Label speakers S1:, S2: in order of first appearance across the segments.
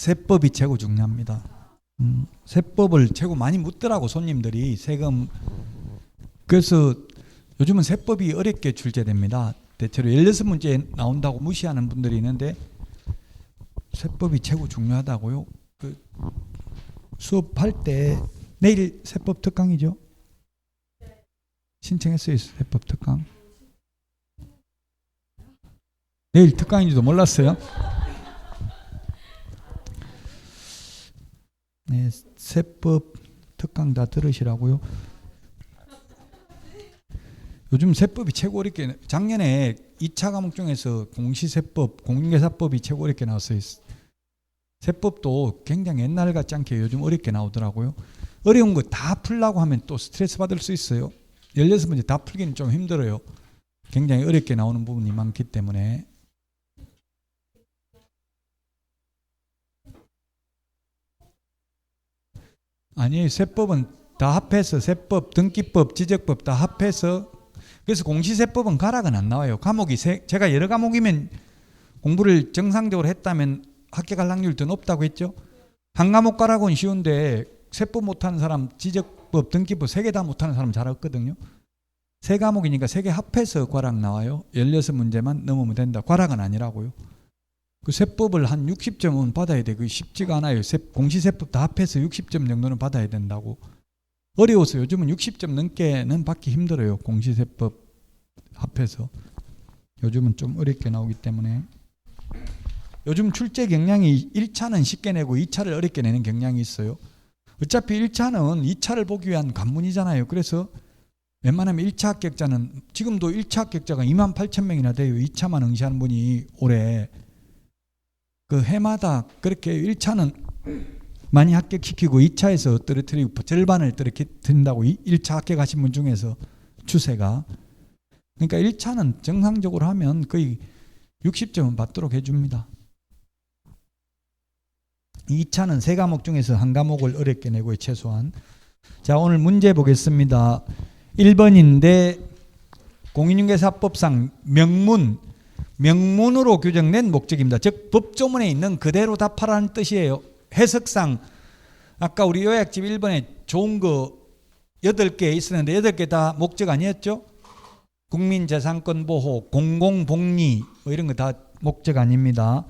S1: 세법이 최고 중요합니다. 세법을 최고 많이 묻더라고 손님들이 세금. 그래서 요즘은 세법이 어렵게 출제됩니다. 대체로 16문제 나온다고 무시하는 분들이 있는데 세법이 최고 중요하다고요. 그 수업할 때 내일 세법 특강이죠. 신청했어요. 세법 특강. 내일 특강인지도 몰랐어요. 네, 세법 특강 다 들으시라고요. 요즘 세법이 최고 어렵게, 작년에 2차 과목 중에서 공시세법, 공인중개사법이 최고 어렵게 나왔어요. 세법도 굉장히 옛날 같지 않게 요즘 어렵게 나오더라고요. 어려운 거 다 풀라고 하면 또 스트레스 받을 수 있어요. 16문제 다 풀기는 좀 힘들어요. 굉장히 어렵게 나오는 부분이 많기 때문에. 아니, 세법은 다 합해서 세법, 등기법, 지적법 다 합해서. 그래서 공시세법은 가락은 안 나와요. 과목이 제가 여러 과목이면 공부를 정상적으로 했다면 합격할 확률이 더 높다고 했죠. 한 과목 가락은 쉬운데 세법 못하는 사람, 지적법, 등기법 3개 다 못하는 사람 잘 없거든요. 3과목이니까 3개 합해서 과락 나와요. 16문제만 넘으면 된다. 과락은 아니라고요. 그 세법을 한 60점은 받아야 돼. 그게 쉽지가 않아요. 공시세법 다 합해서 60점 정도는 받아야 된다고. 어려워서 요즘은 60점 넘게는 받기 힘들어요. 공시세법 합해서. 요즘은 좀 어렵게 나오기 때문에. 요즘 출제 경향이 1차는 쉽게 내고 2차를 어렵게 내는 경향이 있어요. 어차피 1차는 2차를 보기 위한 관문이잖아요. 그래서 웬만하면 1차 합격자는, 지금도 1차 합격자가 28,000명이나 돼요. 2차만 응시하는 분이 올해. 그 해마다 그렇게 1차는 많이 합격시키고 2차에서 떨어뜨리고 절반을 떨어뜨린다고 1차 합격하신 분 중에서 추세가. 그러니까 1차는 정상적으로 하면 거의 60점은 받도록 해줍니다. 2차는 3과목 중에서 한 과목을 어렵게 내고요. 최소한. 자, 오늘 문제 보겠습니다. 1번인데 공인중개사법상 명문으로 규정된 목적입니다. 즉 법조문에 있는 그대로 답하라는 뜻이에요. 해석상 아까 우리 요약집 1번에 좋은 거 8개 있었는데 8개 다 목적 아니었죠? 국민재산권 보호, 공공복리 뭐 이런 거 다 목적 아닙니다.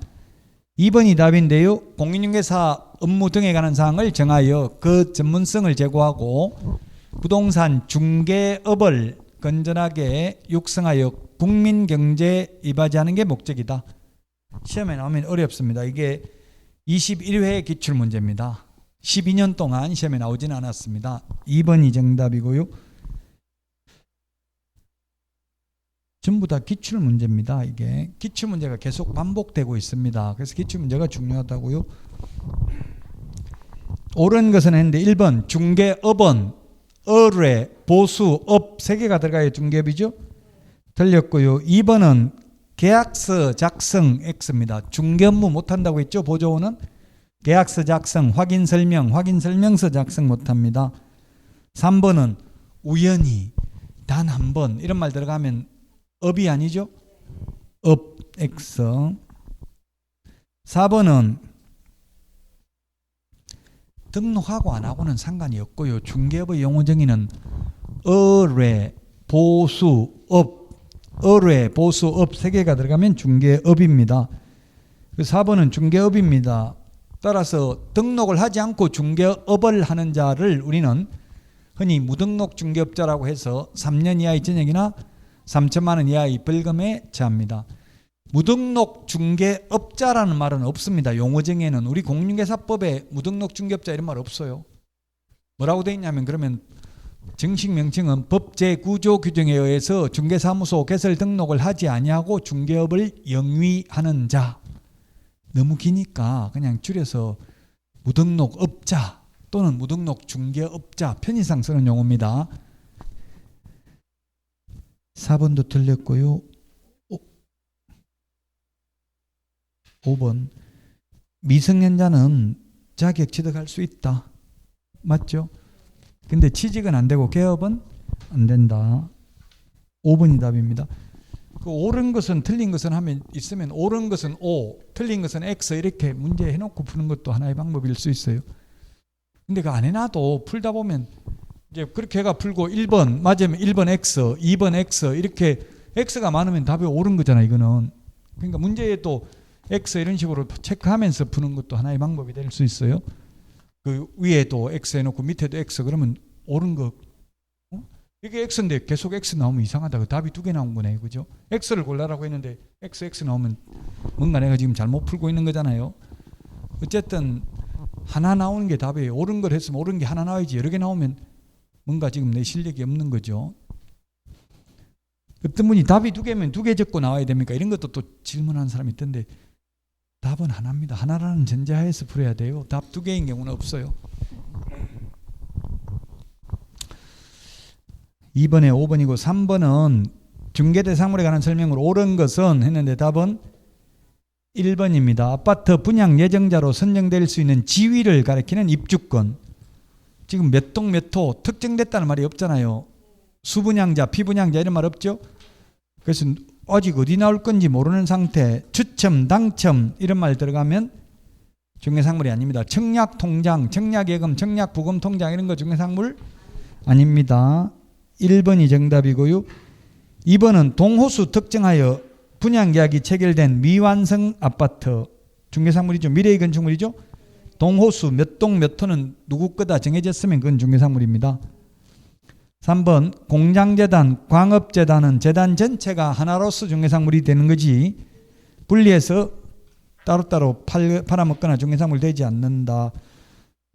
S1: 2번이 답인데요. 공인중개사 업무 등에 관한 사항을 정하여 그 전문성을 제고하고 부동산 중개업을 건전하게 육성하여 국민경제에 이바지하는 게 목적이다. 시험에 나오면 어렵습니다. 이게 21회 기출문제입니다. 12년 동안 시험에 나오진 않았습니다. 2번이 정답이고요. 전부 다 기출문제입니다. 이게 기출문제가 계속 반복되고 있습니다. 그래서 기출문제가 중요하다고요. 옳은 것은 했는데 1번 중개업은 의뢰, 보수, 업 3개가 들어가요. 중개업이죠. 틀렸고요. 2번은 계약서 작성 X입니다. 중개업무 못한다고 했죠. 보조원은 계약서 작성, 확인설명서 작성 못합니다. 3번은 우연히 단 한 번 이런 말 들어가면 업이 아니죠. 업 X. 4번은 등록하고 안 하고는 상관이 없고요. 중개업의 용어 정의는 의뢰, 보수, 업, 의뢰, 보수, 업 3개가 들어가면 중개업입니다. 4번은 중개업입니다. 따라서 등록을 하지 않고 중개업을 하는 자를 우리는 흔히 무등록 중개업자라고 해서 3년 이하의 징역이나 3천만 원 이하의 벌금에 처합니다. 무등록 중개업자라는 말은 없습니다. 용어정에는 우리 공인중개사법에 무등록 중개업자 이런 말 없어요. 뭐라고 되어 있냐면 그러면 정식 명칭은 법 제9조 규정에 의해서 중개사무소 개설 등록을 하지 아니하고 중개업을 영위하는 자. 너무 기니까 그냥 줄여서 무등록업자 또는 무등록 중개업자 편의상 쓰는 용어입니다. 4번도 틀렸고요. 5번 미성년자는 자격 취득할 수 있다. 맞죠? 근데 취직은 안 되고 개업은 안 된다. 5번이 답입니다. 그 옳은 것은 틀린 것은 하면 있으면 옳은 것은 O, 틀린 것은 X 이렇게 문제 해놓고 푸는 것도 하나의 방법일 수 있어요. 근데 그 안 해놔도 풀다 보면 이제 그렇게 해가 풀고 1번 맞으면 1번 X, 2번 X 이렇게 X가 많으면 답이 옳은 거잖아 이거는. 그러니까 문제에 또 X 이런 식으로 체크하면서 푸는 것도 하나의 방법이 될 수 있어요. 그 위에도 X 해놓고 밑에도 X 그러면 옳은 거. 이게 X인데 계속 X 나오면 이상하다. 그 답이 두 개 나온 거네, 그죠? X를 골라라고 했는데 X 나오면 뭔가 내가 지금 잘못 풀고 있는 거잖아요. 어쨌든 하나 나오는 게 답이에요. 옳은 걸 했으면 옳은 게 하나 나와야지 여러 개 나오면 뭔가 지금 내 실력이 없는 거죠. 어떤 분이 답이 두 개면 두 개 적고 나와야 됩니까? 이런 것도 또 질문하는 사람이 있던데 답은 하나입니다. 하나라는 전제하에서 풀어야 돼요. 답 두 개인 경우는 없어요. 2번에 5번이고 3번은 중개대상물에 관한 설명을 옳은 것은 했는데 답은 1번입니다. 아파트 분양 예정자로 선정될 수 있는 지위를 가리키는 입주권. 지금 몇 동 몇 호 특정됐다는 말이 없잖아요. 수분양자, 피분양자 이런 말 없죠. 그래서 아직 어디 나올 건지 모르는 상태, 추첨, 당첨 이런 말 들어가면 중개상물이 아닙니다. 청약통장, 청약예금, 청약부금통장 이런 거 중개상물 아닙니다. 1번이 정답이고요. 2번은 동호수 특정하여 분양계약이 체결된 미완성 아파트. 중개상물이죠. 미래의 건축물이죠. 동호수 몇 동 몇 호는 누구 거다 정해졌으면 그건 중개상물입니다. 3번 공장재단, 광업재단은 재단 전체가 하나로서 중개상물이 되는 거지 분리해서 따로따로 팔아먹거나 중개상물 되지 않는다.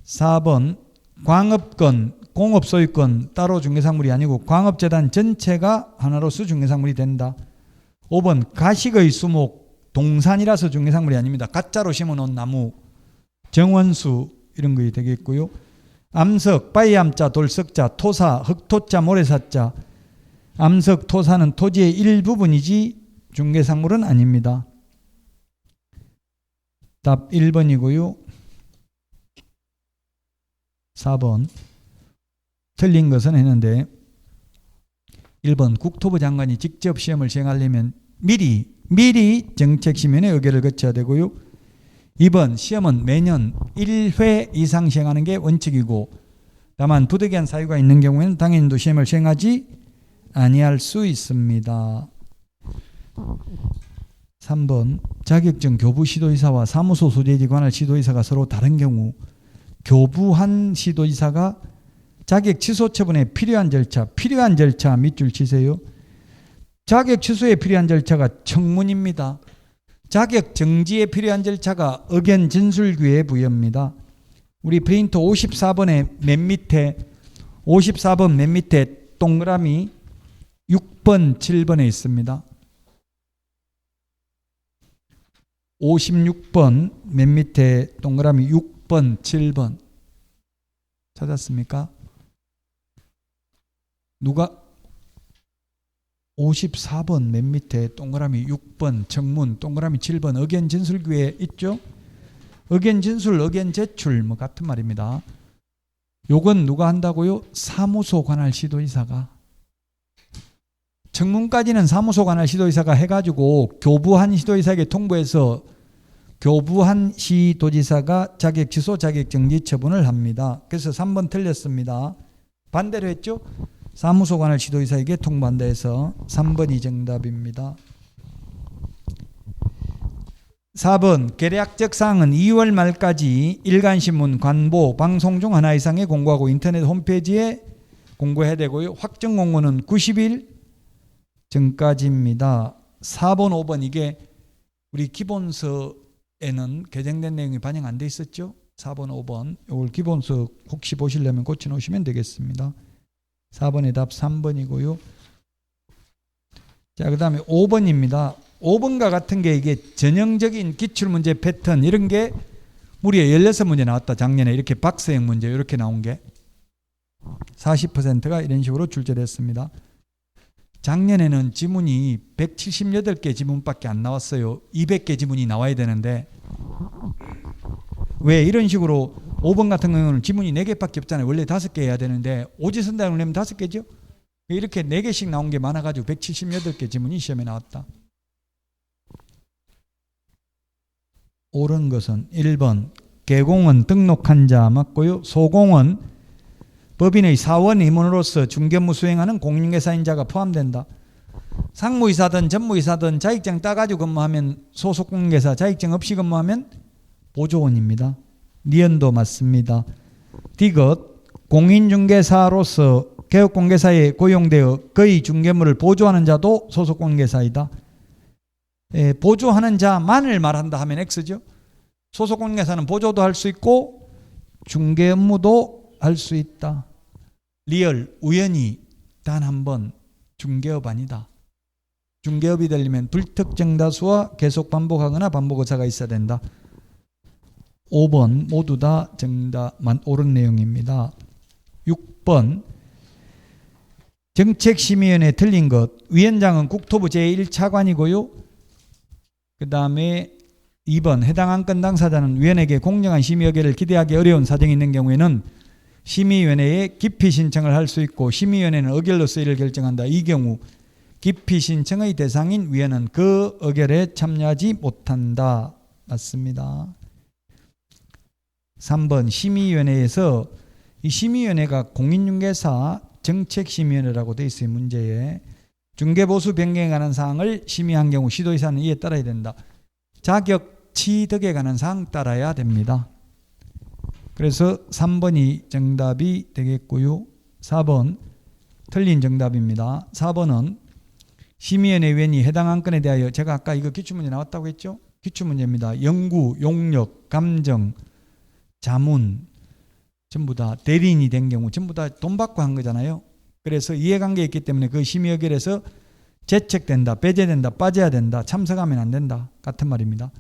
S1: 4번 광업권, 공업소유권 따로 중개상물이 아니고 광업재단 전체가 하나로서 중개상물이 된다. 5번 가식의 수목, 동산이라서 중개상물이 아닙니다. 가짜로 심어놓은 나무, 정원수 이런 거 되겠고요. 암석, 바위암자, 돌석자, 토사, 흑토자, 모래사자. 암석, 토사는 토지의 일부분이지 중개상물은 아닙니다. 답 1번이고요. 4번 틀린 것은 했는데 1번 국토부 장관이 직접 시험을 시행하려면 미리 정책심의원의 의결을 거쳐야 되고요. 2번 시험은 매년 1회 이상 시행하는 게 원칙이고 다만 부득이한 사유가 있는 경우에는 당연히도 시험을 시행하지 아니할 수 있습니다. 3번 자격증 교부 시도의사와 사무소 소재지 관할 시도의사가 서로 다른 경우 교부한 시도의사가 자격 취소 처분에 필요한 절차 밑줄 치세요. 자격 취소에 필요한 절차가 청문입니다. 자격 정지에 필요한 절차가 의견 진술규의 부여입니다. 우리 프린터 54번의 맨 밑에 54번 맨 밑에 동그라미 6번 7번에 있습니다. 56번 맨 밑에 동그라미 6번 7번 찾았습니까? 누가 54번 맨 밑에 동그라미 6번 청문 동그라미 7번 의견 진술규에 있죠? 의견 진술, 의견 제출 뭐 같은 말입니다. 요건 누가 한다고요? 사무소 관할 시도의사가. 청문까지는 사무소 관할 시도의사가 해가지고 교부한 시도의사에게 통보해서 교부한 시도지사가 자격 취소, 자격 정지 처분을 합니다. 그래서 3번 틀렸습니다. 반대로 했죠? 사무소 관할 시도의사에게 통보한다 해서 3번이 정답입니다. 4번 계략적 사항은 2월 말까지 일간신문, 관보, 방송 중 하나 이상에 공고하고 인터넷 홈페이지에 공고해야 되고요. 확정 공고는 90일 전까지입니다. 4번, 5번 이게 우리 기본서에는 개정된 내용이 반영 안 돼 있었죠? 4번, 5번 이걸 기본서 혹시 보시려면 고쳐놓으시면 되겠습니다. 4번의 답 3번이고요. 자, 그 다음에 5번입니다. 5번과 같은 게 이게 전형적인 기출문제 패턴 이런 게 무려 16문제 나왔다. 작년에 이렇게 박스형 문제 이렇게 나온 게 40%가 이런 식으로 출제됐습니다. 작년에는 지문이 178개 지문밖에 안 나왔어요. 200개 지문이 나와야 되는데 왜 이런 식으로 5번 같은 경우는 지문이 4개밖에 없잖아요. 원래 5개 해야 되는데 오지선다를 내면 5개죠. 이렇게 4개씩 나온 게 많아가지고 178개 지문이 시험에 나왔다. 옳은 것은 1번 개공은 등록한 자 맞고요. 소공은 법인의 사원 임원으로서 중개업무 수행하는 공인중개사인자가 포함된다. 상무이사든 전무이사든 자격증 따가지고 근무하면 소속공인중개사, 자격증 없이 근무하면 보조원입니다. 니은도 맞습니다. 디귿 공인중개사로서 개업공개사에 고용되어 거의 중개물을 보조하는 자도 소속공인중개사이다. 보조하는 자만을 말한다 하면 X죠. 소속공인중개사는 보조도 할 수 있고 중개 업무도 할 수 있다. 리얼 우연히 단 한 번 중개업 아니다. 중개업이 되려면 불특정 다수와 계속 반복하거나 반복 의사가 있어야 된다. 5번 모두 다 정답만 옳은 내용입니다. 6번 정책심의위원회 틀린 것. 위원장은 국토부 제1차관이고요. 그 다음에 2번 해당 안건 당사자는 위원에게 공정한 심의 의결을 기대하기 어려운 사정이 있는 경우에는 심의위원회에 기피 신청을 할 수 있고 심의위원회는 의결로서 이를 결정한다. 이 경우 기피 신청의 대상인 위원은 그 의결에 참여하지 못한다. 맞습니다. 3번 심의위원회에서 이 심의위원회가 공인중개사 정책심의위원회라고 되어 있어요. 문제에 중개보수 변경에 관한 사항을 심의한 경우 시도의사는 이에 따라야 된다. 자격 취득에 관한 사항 따라야 됩니다. 그래서 3번이 정답이 되겠고요. 4번 틀린 정답입니다. 4번은 심의위원회 위원이 해당 안건에 대하여 제가 아까 이거 기출문제 나왔다고 했죠? 기출문제입니다. 연구, 용역, 감정, 자문 전부 다 대리인이 된 경우 전부 다 돈 받고 한 거잖아요. 그래서 이해관계가 있기 때문에 그 심의 의결에서 제책된다, 배제된다, 빠져야 된다, 참석하면 안 된다 같은 말입니다.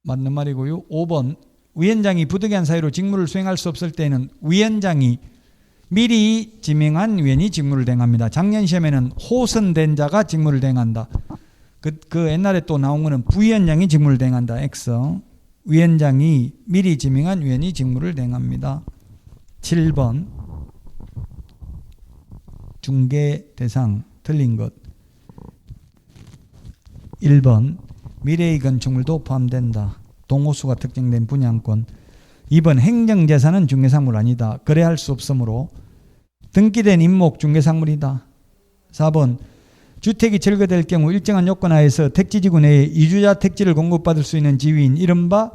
S1: 맞는 말이고요. 5번 위원장이 부득이한 사유로 직무를 수행할 수 없을 때에는 위원장이 미리 지명한 위원이 직무를 대행합니다. 작년 시험에는 호선된 자가 직무를 대행한다. 그 옛날에 또 나온 거는 부위원장이 직무를 대행한다. X. 위원장이 미리 지명한 위원이 직무를 대행합니다. 7번 중개 대상 틀린 것. 1번 미래의 건축물도 포함된다. 동호수가 특정된 분양권. 2번 행정재산은 중개상물 아니다. 거래할 수 없으므로 등기된 임목 중개상물이다. 4번 주택이 철거될 경우 일정한 요건 하에서 택지지구 내에 이주자 택지를 공급받을 수 있는 지위인 이른바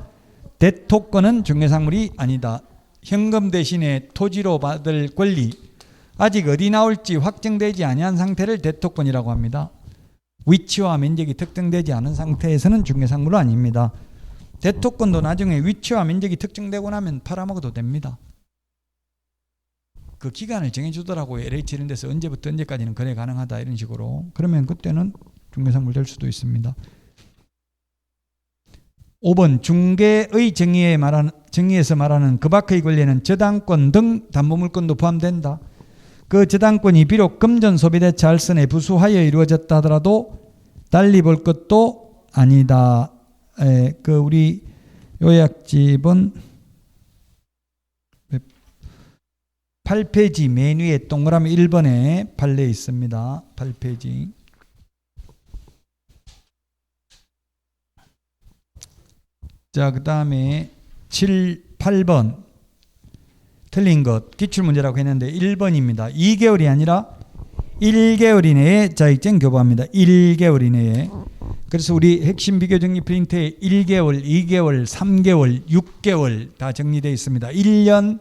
S1: 대토권은 중개상물이 아니다. 현금 대신에 토지로 받을 권리 아직 어디 나올지 확정되지 아니한 상태를 대토권이라고 합니다. 위치와 면적이 특정되지 않은 상태에서는 중개상물은 아닙니다. 대토권도 나중에 위치와 면적이 특정되고 나면 팔아먹어도 됩니다. 그 기간을 정해주더라고요. LH 이런 데서 언제부터 언제까지는 거래 가능하다 이런 식으로. 그러면 그때는 중개상물 될 수도 있습니다. 5번 중개의 정의에서 말하는 그 밖의 권리에는 저당권 등 담보물권도 포함된다. 그 저당권이 비록 금전 소비대차 알선에 부수하여 이루어졌다 하더라도 달리 볼 것도 아니다. 그 우리 요약집은 8페이지 맨 위에 동그라미 1번에 판례 있습니다. 8페이지. 자, 그 다음에 8번 틀린 것 기출문제라고 했는데 1번입니다. 2개월이 아니라 1개월 이내에 자격증 교부합니다. 1개월 이내에. 그래서 우리 핵심 비교 정리 프린트에 1개월, 2개월, 3개월, 6개월 다 정리되어 있습니다. 1년,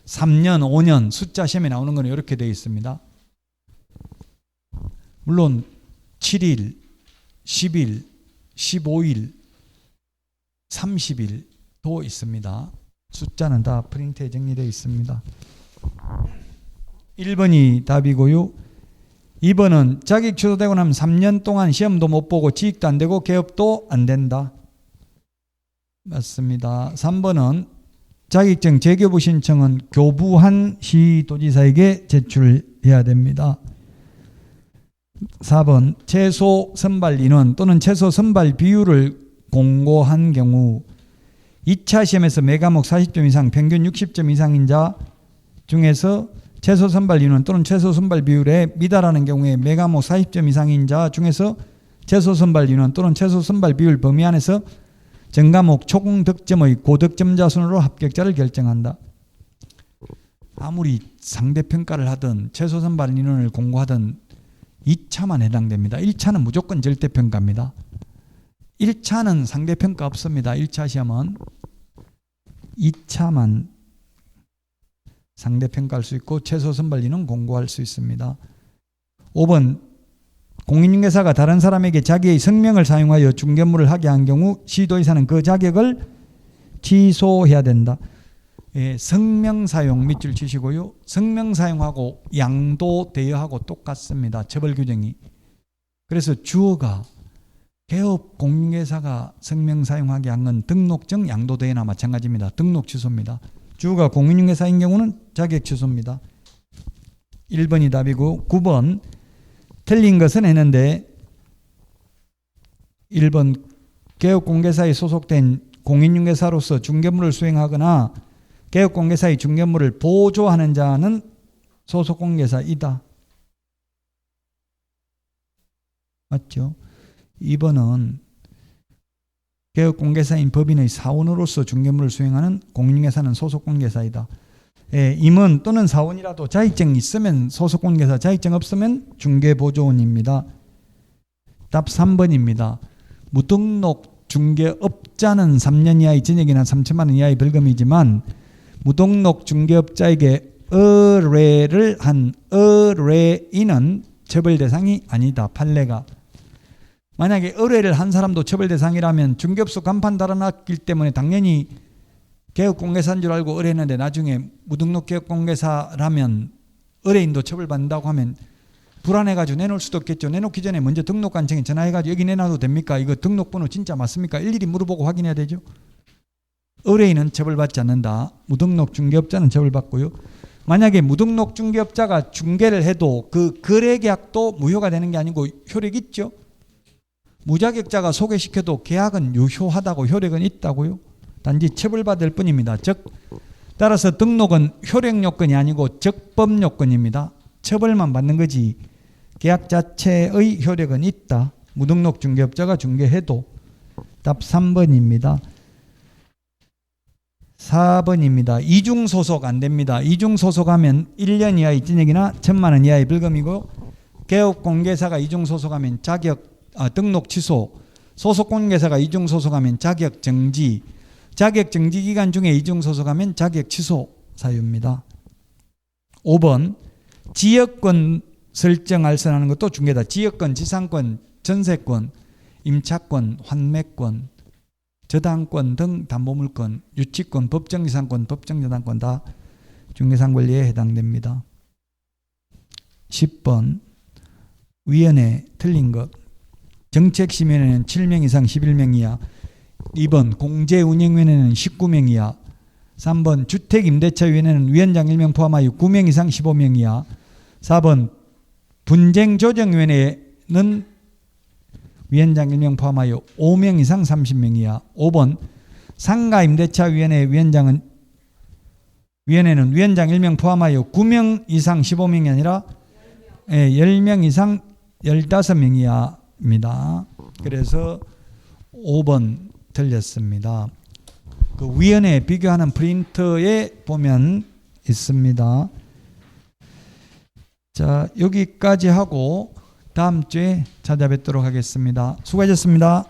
S1: 3년, 5년 숫자 시험에 나오는 건 이렇게 되어 있습니다. 물론 7일, 10일, 15일, 30일도 있습니다. 숫자는 다 프린트에 정리되어 있습니다. 1번이 답이고요. 2번은 자격 취소되고 나면 3년 동안 시험도 못 보고 지익도 안 되고 개업도 안 된다. 맞습니다. 3번은 자격증 재교부 신청은 교부한 시도지사에게 제출해야 됩니다. 4번 최소 선발 인원 또는 최소 선발 비율을 공고한 경우 2차 시험에서 매 과목 40점 이상 평균 60점 이상인 자 중에서 최소 선발 인원 또는 최소 선발 비율에 미달하는 경우에 매과목 40점 이상인 자 중에서 최소 선발 인원 또는 최소 선발 비율 범위 안에서 전과목 총 득점의 고득점자 순으로 합격자를 결정한다. 아무리 상대평가를 하든 최소 선발 인원을 공고하든 2차만 해당됩니다. 1차는 무조건 절대평가입니다. 1차는 상대평가 없습니다. 1차 시험은 2차만 상대평가할 수 있고 최소 선발 인원 공고할 수 있습니다. 5번 공인중개사가 다른 사람에게 자기의 성명을 사용하여 중개물을 하게 한 경우 시도의사는 그 자격을 취소해야 된다. 예, 성명 사용 밑줄 치시고요. 성명 사용하고 양도 대여하고 똑같습니다. 처벌 규정이. 그래서 주어가 개업 공인중개사가 성명 사용하게 한 건 등록증 양도 대여나 마찬가지입니다. 등록 취소입니다. 주어가 공인중개사인 경우는 자격 취소입니다. 1번이 답이고 9번 틀린 것은 했는데 1번 개업공개사에 소속된 공인중개사로서 중개물을 수행하거나 개업공개사의 중개물을 보조하는 자는 소속공개사이다. 맞죠? 2번은 개업공개사인 법인의 사원으로서 중개물을 수행하는 공인중개사는 소속공개사이다. 예, 임원 또는 사원이라도 자격증이 있으면 소속공개사, 자격증 없으면 중개보조원입니다. 답 3번입니다. 무등록 중개업자는 3년 이하의 징역이나 3천만 원 이하의 벌금이지만 무등록 중개업자에게 의뢰를 한 의뢰인은 처벌 대상이 아니다. 판례가. 만약에 의뢰를 한 사람도 처벌 대상이라면 중개업소 간판 달아놨기 때문에 당연히 개업공개사인 줄 알고 의뢰했는데 나중에 무등록 개업공개사라면 의뢰인도 처벌받는다고 하면 불안해가지고 내놓을 수도 없겠죠. 내놓기 전에 먼저 등록관청에 전화해가지고 여기 내놔도 됩니까? 이거 등록번호 진짜 맞습니까? 일일이 물어보고 확인해야 되죠. 의뢰인은 처벌받지 않는다. 무등록 중개업자는 처벌받고요. 만약에 무등록 중개업자가 중개를 해도 그 거래계약도 무효가 되는 게 아니고 효력이 있죠. 무자격자가 소개시켜도 계약은 유효하다고 효력은 있다고요. 단지 처벌받을 뿐입니다. 즉 따라서 등록은 효력 요건이 아니고 적법 요건입니다. 처벌만 받는 거지 계약 자체의 효력은 있다. 무등록 중개업자가 중개해도. 답 3번입니다. 4번입니다. 이중소속 안 됩니다. 이중소속하면 1년 이하의 징역이나 1,000만 원 이하의 벌금이고 개업공개사가 이중소속하면 등록 취소, 소속공개사가 이중소속하면 자격 정지, 자격 정지 기간 중에 이중소속하면 자격 취소 사유입니다. 5번 지역권 설정 알선하는 것도 중개다. 지역권, 지상권, 전세권, 임차권, 환매권, 저당권 등 담보물권, 유치권, 법정지상권, 법정저당권 다 중개상 권리에 해당됩니다. 10번 위원회 틀린 것. 정책심의위원회는 7명 이상 11명 이하. 2번 공제운영위원회는 19명 이하. 3번 주택임대차위원회는 위원장 1명 포함하여 9명 이상 15명 이하. 4번 분쟁조정위원회는 위원장 1명 포함하여 5명 이상 30명 이하. 5번 상가임대차위원회 위원회는 위원장 1명 포함하여 9명 이상 15명이 아니라 10명 이상 15명 이하입니다. 그래서 5번 틀렸습니다. 그 위원회 비교하는 프린터에 보면 있습니다. 자, 여기까지 하고 다음 주에 찾아뵙도록 하겠습니다. 수고하셨습니다.